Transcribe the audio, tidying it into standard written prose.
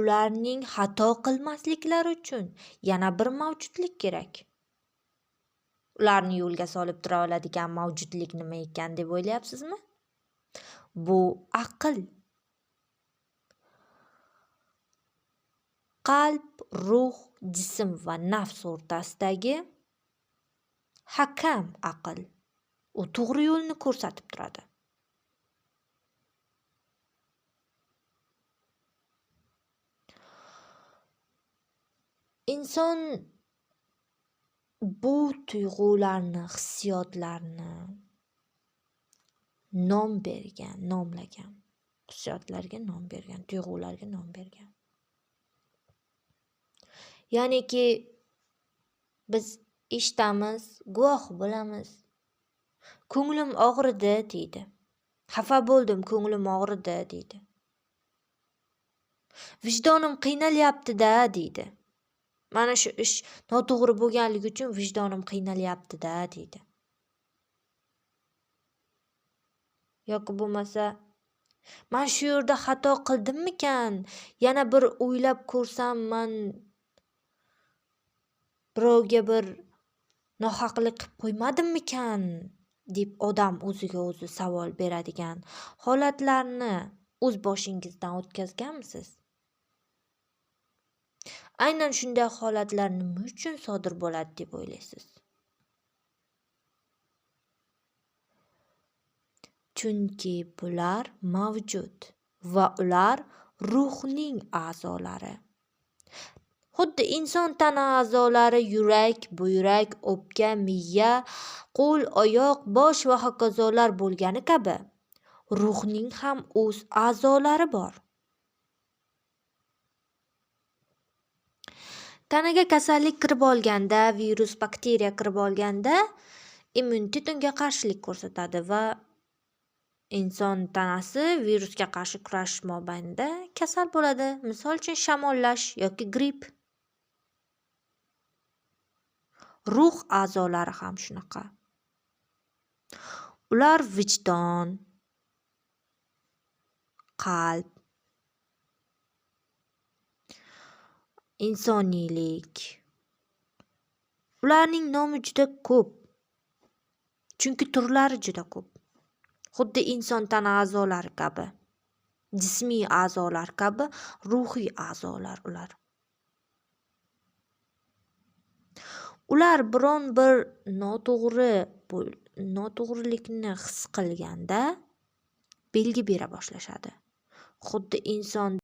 ularning xato qilmasliklari uchun yana bir mavjudlik kerak. Ularni yo'lga solib tura oladigan mavjudlik nima ekan deb o'ylayapsizmi? Bu aql. Qalb, ruh, jism va nafs o'rtasidagi hakam aql. U to'g'ri yo'lni ko'rsatib turadi. Inson bu tuyg'ularni, hissiyotlarni nomlagan. Hissiyotlarga nom bergan, tuyg'ularga nom bergan. Ya'niki biz eshitamiz, guvoh bo'lamiz. Ko'nglim og'ridi deydi. Xafa bo'ldim, ko'nglim og'ridi deydi. Vijdonim qiynalyapti-da deydi. Mana shu ish noto'g'ri bo'lganligi uchun vijdonim qiynalyapti-da deydi. Yoki bo'lmasa, men shu yerda xato qildimmikan? Yana bir o'ylab ko'rsam, men birovga bir nohaqlik qilib qo'ymadimmikan? deb odam o'ziga o'zi savol beradigan holatlarni o'z boshingizdan o'tkazganmisiz? Aynan shunday holatlar nima uchun sodir bo'ladi deb o'ylaysiz? Chunki bular mavjud va ular ruhning a'zolari. Xuddi inson tana a'zolari yurak, buyrak, o'pka, miya, qo'l, oyoq, bosh va hokazolar bo'lgani kabi, ruhning ham o'z a'zolari bor. Tanaga kasallik kirib olganda, virus, bakteriya kirib olganda, immunitet unga qarshilik ko'rsatadi va inson tanasi virusga qarshi kurashish mobaynida kasal bo'ladi. Misol uchun shamollash yoki gripp. Ruh a'zolari ham shunaqa. Ular vijdon, qalb, insoniylik. Ularning nomi juda ko'p. Chunki turlari juda ko'p. Xuddi inson tana a'zolari kabi, jismiy a'zolar kabi, ruhiy a'zolar ular. Ular biron bir noto'g'rilikni his qilganda belgi bera boshlashadi. Xuddi inson